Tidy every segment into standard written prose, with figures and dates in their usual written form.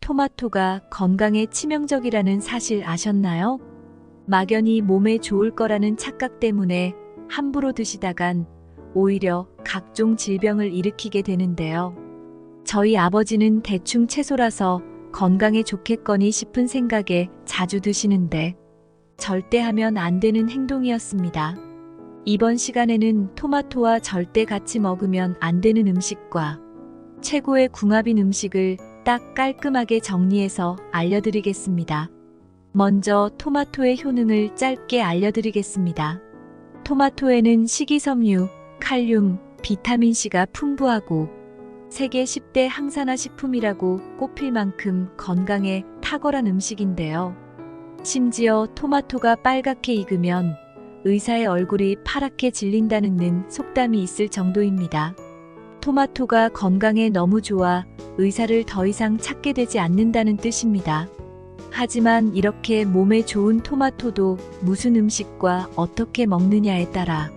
토마토가 건강에 치명적이라는 사실 아셨나요? 막연히 몸에 좋을 거라는 착각 때문에 함부로 드시다간 오히려 각종 질병을 일으키게 되는데요. 저희 아버지는 대충 채소라서 건강에 좋겠거니 싶은 생각에 자주 드시는데 절대 하면 안 되는 행동이었습니다. 이번 시간에는 토마토와 절대 같이 먹으면 안 되는 음식과 최고의 궁합인 음식을 딱 깔끔하게 정리해서 알려드리겠습니다. 먼저 토마토의 효능을 짧게 알려드리겠습니다. 토마토에는 식이섬유, 칼륨, 비타민C가 풍부하고 세계 10대 항산화 식품이라고 꼽힐 만큼 건강에 탁월한 음식인데요. 심지어 토마토가 빨갛게 익으면 의사의 얼굴이 파랗게 질린다는 속담이 있을 정도입니다. 토마토가 건강에 너무 좋아 의사를 더 이상 찾게 되지 않는다는 뜻입니다. 하지만 이렇게 몸에 좋은 토마토도 무슨 음식과 어떻게 먹느냐에 따라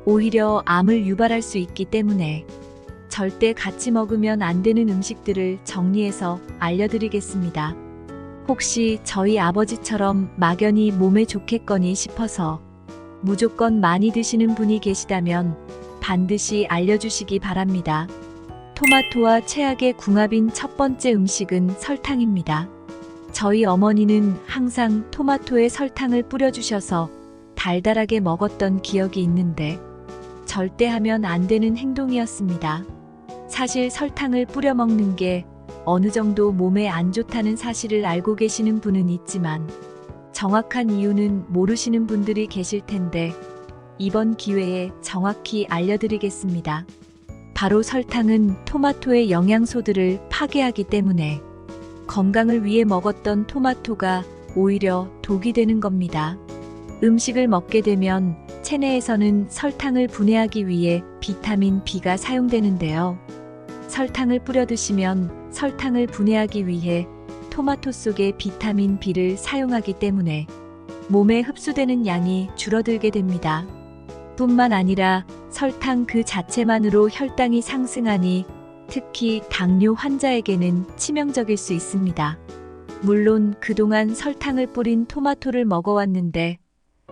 오히려 암을 유발할 수 있기 때문에 절대 같이 먹으면 안 되는 음식들을 정리해서 알려드리겠습니다. 혹시 저희 아버지처럼 막연히 몸에 좋겠거니 싶어서 무조건 많이 드시는 분이 계시다면 반드시 알려주시기 바랍니다. 토마토와 최악의 궁합인 첫 번째 음식은 설탕입니다. 저희 어머니는 항상 토마토에 설탕을 뿌려주셔서 달달하게 먹었던 기억이 있는데 절대 하면 안 되는 행동이었습니다. 사실 설탕을 뿌려 먹는 게 어느 정도 몸에 안 좋다는 사실을 알고 계시는 분은 있지만 정확한 이유는 모르시는 분들이 계실 텐데 이번 기회에 정확히 알려드리겠습니다. 바로 설탕은 토마토의 영양소들을 파괴하기 때문에 건강을 위해 먹었던 토마토가 오히려 독이 되는 겁니다. 음식을 먹게 되면 체내에서는 설탕을 분해하기 위해 비타민 B가 사용되는데요. 설탕을 뿌려 드시면 설탕을 분해하기 위해 토마토 속의 비타민 B를 사용하기 때문에 몸에 흡수되는 양이 줄어들게 됩니다. 뿐만 아니라 설탕 그 자체만으로 혈당이 상승하니 특히 당뇨 환자에게는 치명적일 수 있습니다. 물론 그동안 설탕을 뿌린 토마토를 먹어왔는데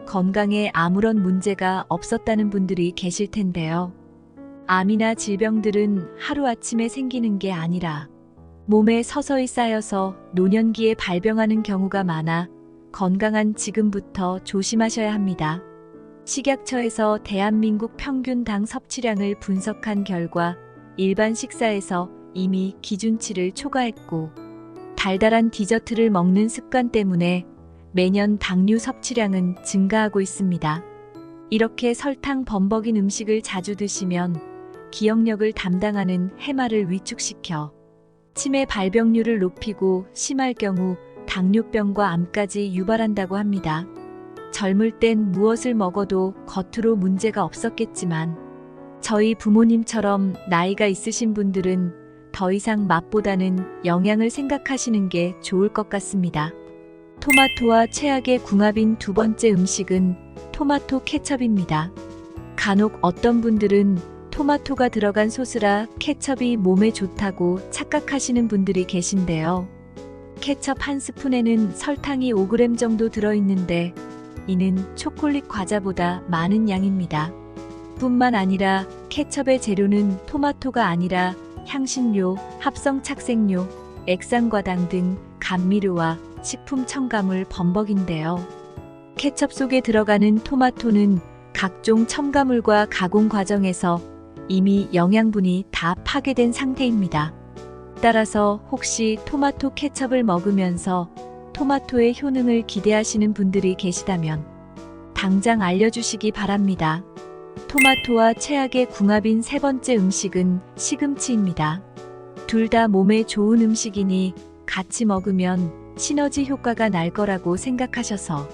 건강에 아무런 문제가 없었다는 분들이 계실 텐데요. 암이나 질병들은 하루아침에 생기는 게 아니라 몸에 서서히 쌓여서 노년기에 발병하는 경우가 많아 건강한 지금부터 조심하셔야 합니다. 식약처에서 대한민국 평균 당 섭취량을 분석한 결과 일반 식사에서 이미 기준치를 초과했고 달달한 디저트를 먹는 습관 때문에 매년 당류 섭취량은 증가하고 있습니다. 이렇게 설탕 범벅인 음식을 자주 드시면 기억력을 담당하는 해마를 위축시켜 치매 발병률을 높이고 심할 경우 당뇨병과 암까지 유발한다고 합니다. 젊을 땐 무엇을 먹어도 겉으로 문제가 없었겠지만 저희 부모님처럼 나이가 있으신 분들은 더 이상 맛보다는 영양을 생각하시는 게 좋을 것 같습니다. 토마토와 최악의 궁합인 두 번째 음식은 토마토 케첩입니다. 간혹 어떤 분들은 토마토가 들어간 소스라 케첩이 몸에 좋다고 착각하시는 분들이 계신데요. 케첩 한 스푼에는 설탕이 5g 정도 들어있는데 이는 초콜릿 과자보다 많은 양입니다. 뿐만 아니라 케첩의 재료는 토마토가 아니라 향신료, 합성착색료, 액상과당 등 감미료와 식품 첨가물 범벅인데요. 케첩 속에 들어가는 토마토는 각종 첨가물과 가공 과정에서 이미 영양분이 다 파괴된 상태입니다. 따라서 혹시 토마토 케첩을 먹으면서 토마토의 효능을 기대하시는 분들이 계시다면 당장 알려주시기 바랍니다. 토마토와 최악의 궁합인 세 번째 음식은 시금치입니다. 둘 다 몸에 좋은 음식이니 같이 먹으면 시너지 효과가 날 거라고 생각하셔서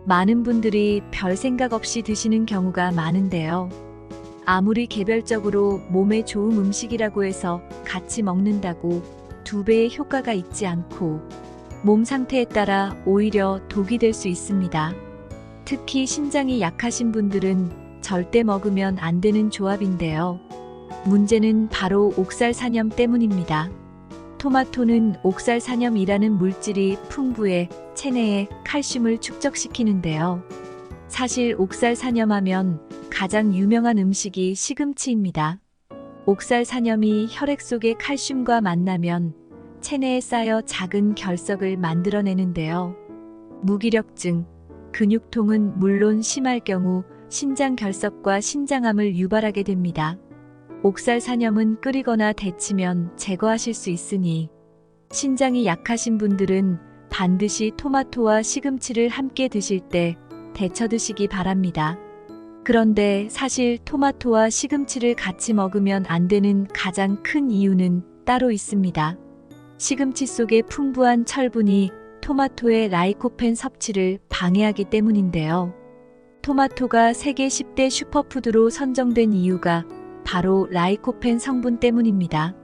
많은 분들이 별 생각 없이 드시는 경우가 많은데요. 아무리 개별적으로 몸에 좋은 음식이라고 해서 같이 먹는다고 2배의 효과가 있지 않고 몸 상태에 따라 오히려 독이 될 수 있습니다. 특히 신장이 약하신 분들은 절대 먹으면 안 되는 조합인데요. 문제는 바로 옥살산염 때문입니다. 토마토는 옥살산염이라는 물질이 풍부해 체내에 칼슘을 축적시키는데요. 사실 옥살산염하면 가장 유명한 음식이 시금치입니다. 옥살산염이 혈액 속의 칼슘과 만나면 체내에 쌓여 작은 결석을 만들어내는데요. 무기력증, 근육통은 물론 심할 경우 신장 결석과 신장암을 유발하게 됩니다. 옥살산염은 끓이거나 데치면 제거하실 수 있으니 신장이 약하신 분들은 반드시 토마토와 시금치를 함께 드실 때 데쳐 드시기 바랍니다. 그런데 사실 토마토와 시금치를 같이 먹으면 안 되는 가장 큰 이유는 따로 있습니다. 시금치 속의 풍부한 철분이 토마토의 라이코펜 섭취를 방해하기 때문인데요. 토마토가 세계 10대 슈퍼푸드로 선정된 이유가 바로 라이코펜 성분 때문입니다.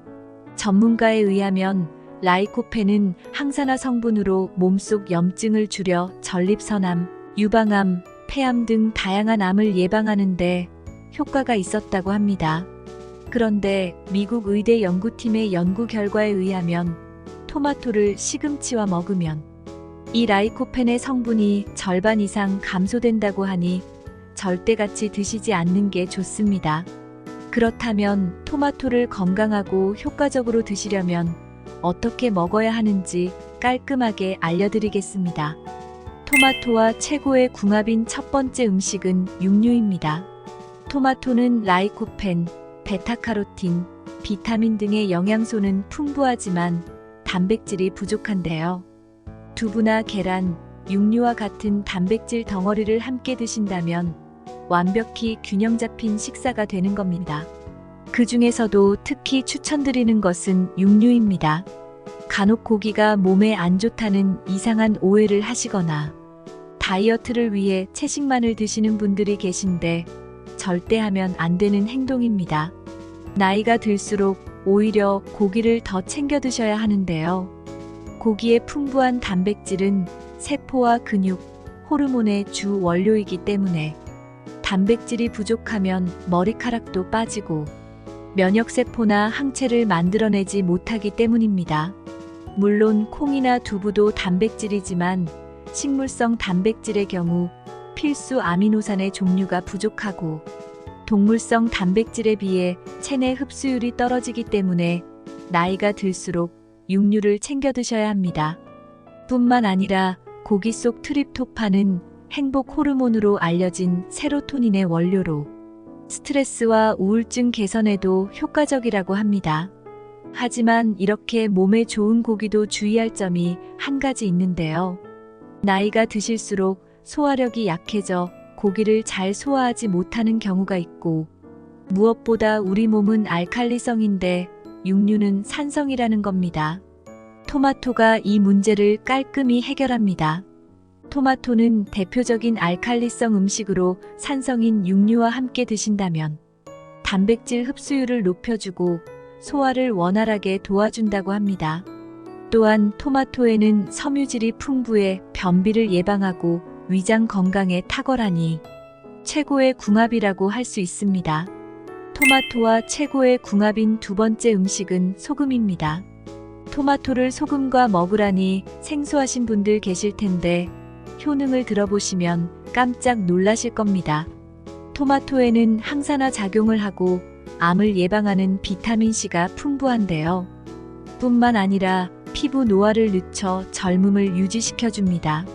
전문가에 의하면 라이코펜은 항산화 성분으로 몸속 염증을 줄여 전립선암, 유방암, 폐암 등 다양한 암을 예방하는데 효과가 있었다고 합니다. 그런데 미국 의대 연구팀의 연구 결과에 의하면 토마토를 시금치와 먹으면 이 라이코펜의 성분이 절반 이상 감소된다고 하니 절대 같이 드시지 않는 게 좋습니다. 그렇다면 토마토를 건강하고 효과적으로 드시려면 어떻게 먹어야 하는지 깔끔하게 알려드리겠습니다. 토마토와 최고의 궁합인 첫 번째 음식은 육류입니다. 토마토는 라이코펜, 베타카로틴, 비타민 등의 영양소는 풍부하지만 단백질이 부족한데요. 두부나 계란, 육류와 같은 단백질 덩어리를 함께 드신다면 완벽히 균형 잡힌 식사가 되는 겁니다. 그 중에서도 특히 추천드리는 것은 육류입니다. 간혹 고기가 몸에 안 좋다는 이상한 오해를 하시거나 다이어트를 위해 채식만을 드시는 분들이 계신데 절대 하면 안 되는 행동입니다. 나이가 들수록 오히려 고기를 더 챙겨 드셔야 하는데요. 고기의 풍부한 단백질은 세포와 근육, 호르몬의 주 원료이기 때문에 단백질이 부족하면 머리카락도 빠지고 면역세포나 항체를 만들어내지 못하기 때문입니다. 물론 콩이나 두부도 단백질이지만 식물성 단백질의 경우 필수 아미노산의 종류가 부족하고 동물성 단백질에 비해 체내 흡수율이 떨어지기 때문에 나이가 들수록 육류를 챙겨 드셔야 합니다. 뿐만 아니라 고기 속 트립토판은 행복 호르몬으로 알려진 세로토닌의 원료로 스트레스와 우울증 개선에도 효과적이라고 합니다. 하지만 이렇게 몸에 좋은 고기도 주의할 점이 한 가지 있는데요. 나이가 드실수록 소화력이 약해져 고기를 잘 소화하지 못하는 경우가 있고 무엇보다 우리 몸은 알칼리성인데 육류는 산성이라는 겁니다. 토마토가 이 문제를 깔끔히 해결합니다. 토마토는 대표적인 알칼리성 음식으로 산성인 육류와 함께 드신다면 단백질 흡수율을 높여주고 소화를 원활하게 도와준다고 합니다. 또한 토마토에는 섬유질이 풍부해 변비를 예방하고 위장 건강에 탁월하니 최고의 궁합이라고 할 수 있습니다. 토마토와 최고의 궁합인 두 번째 음식은 소금입니다. 토마토를 소금과 먹으라니 생소하신 분들 계실 텐데 효능을 들어보시면 깜짝 놀라실 겁니다. 토마토에는 항산화 작용을 하고 암을 예방하는 비타민C가 풍부한데요. 뿐만 아니라 피부 노화를 늦춰 젊음을 유지시켜줍니다.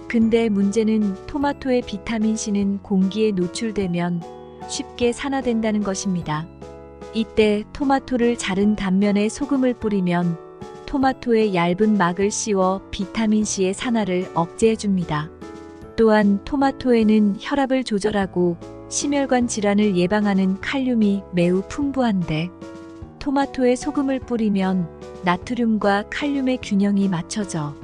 근데 문제는 토마토의 비타민C는 공기에 노출되면 쉽게 산화된다는 것입니다. 이때 토마토를 자른 단면에 소금을 뿌리면 토마토의 얇은 막을 씌워 비타민C의 산화를 억제해줍니다. 또한 토마토에는 혈압을 조절하고 심혈관 질환을 예방하는 칼륨이 매우 풍부한데 토마토에 소금을 뿌리면 나트륨과 칼륨의 균형이 맞춰져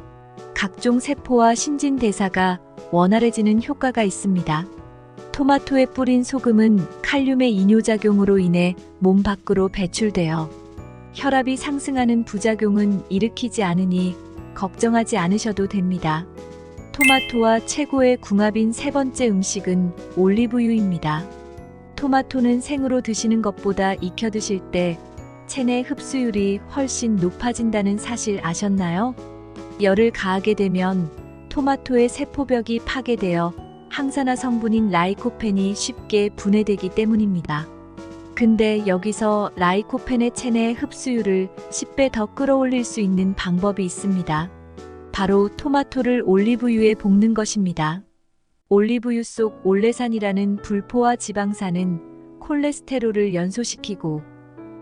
각종 세포와 신진대사가 원활해지는 효과가 있습니다. 토마토에 뿌린 소금은 칼륨의 이뇨작용으로 인해 몸 밖으로 배출되어 혈압이 상승하는 부작용은 일으키지 않으니 걱정하지 않으셔도 됩니다. 토마토와 최고의 궁합인 세 번째 음식은 올리브유입니다. 토마토는 생으로 드시는 것보다 익혀 드실 때 체내 흡수율이 훨씬 높아진다는 사실 아셨나요? 열을 가하게 되면 토마토의 세포벽이 파괴되어 항산화 성분인 라이코펜이 쉽게 분해되기 때문입니다. 근데 여기서 라이코펜의 체내 흡수율을 10배 더 끌어올릴 수 있는 방법이 있습니다. 바로 토마토를 올리브유에 볶는 것입니다. 올리브유 속 올레산이라는 불포화 지방산은 콜레스테롤을 연소시키고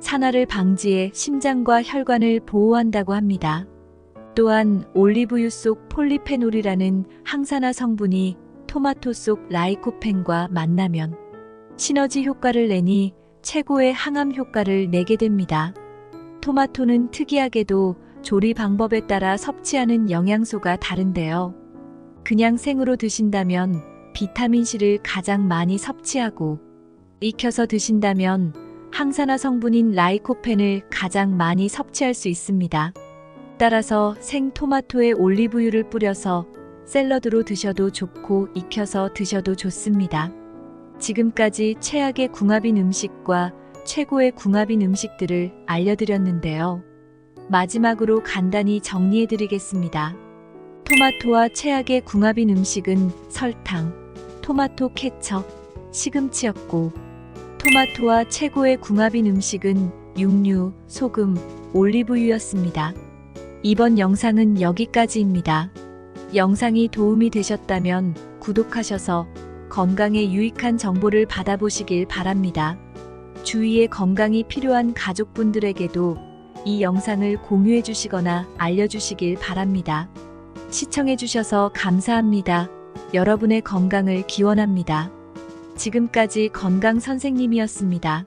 산화를 방지해 심장과 혈관을 보호한다고 합니다. 또한 올리브유 속 폴리페놀이라는 항산화 성분이 토마토 속 라이코펜과 만나면 시너지 효과를 내니 최고의 항암 효과를 내게 됩니다. 토마토는 특이하게도 조리 방법에 따라 섭취하는 영양소가 다른데요. 그냥 생으로 드신다면 비타민C를 가장 많이 섭취하고 익혀서 드신다면 항산화 성분인 라이코펜을 가장 많이 섭취할 수 있습니다. 따라서 생 토마토에 올리브유를 뿌려서 샐러드로 드셔도 좋고 익혀서 드셔도 좋습니다. 지금까지 최악의 궁합인 음식과 최고의 궁합인 음식들을 알려드렸는데요. 마지막으로 간단히 정리해드리겠습니다. 토마토와 최악의 궁합인 음식은 설탕, 토마토 케첩, 시금치였고 토마토와 최고의 궁합인 음식은 육류, 소금, 올리브유였습니다. 이번 영상은 여기까지입니다. 영상이 도움이 되셨다면 구독하셔서 건강에 유익한 정보를 받아보시길 바랍니다. 주위에 건강이 필요한 가족분들에게도 이 영상을 공유해 주시거나 알려주시길 바랍니다. 시청해 주셔서 감사합니다. 여러분의 건강을 기원합니다. 지금까지 건강 선생님이었습니다.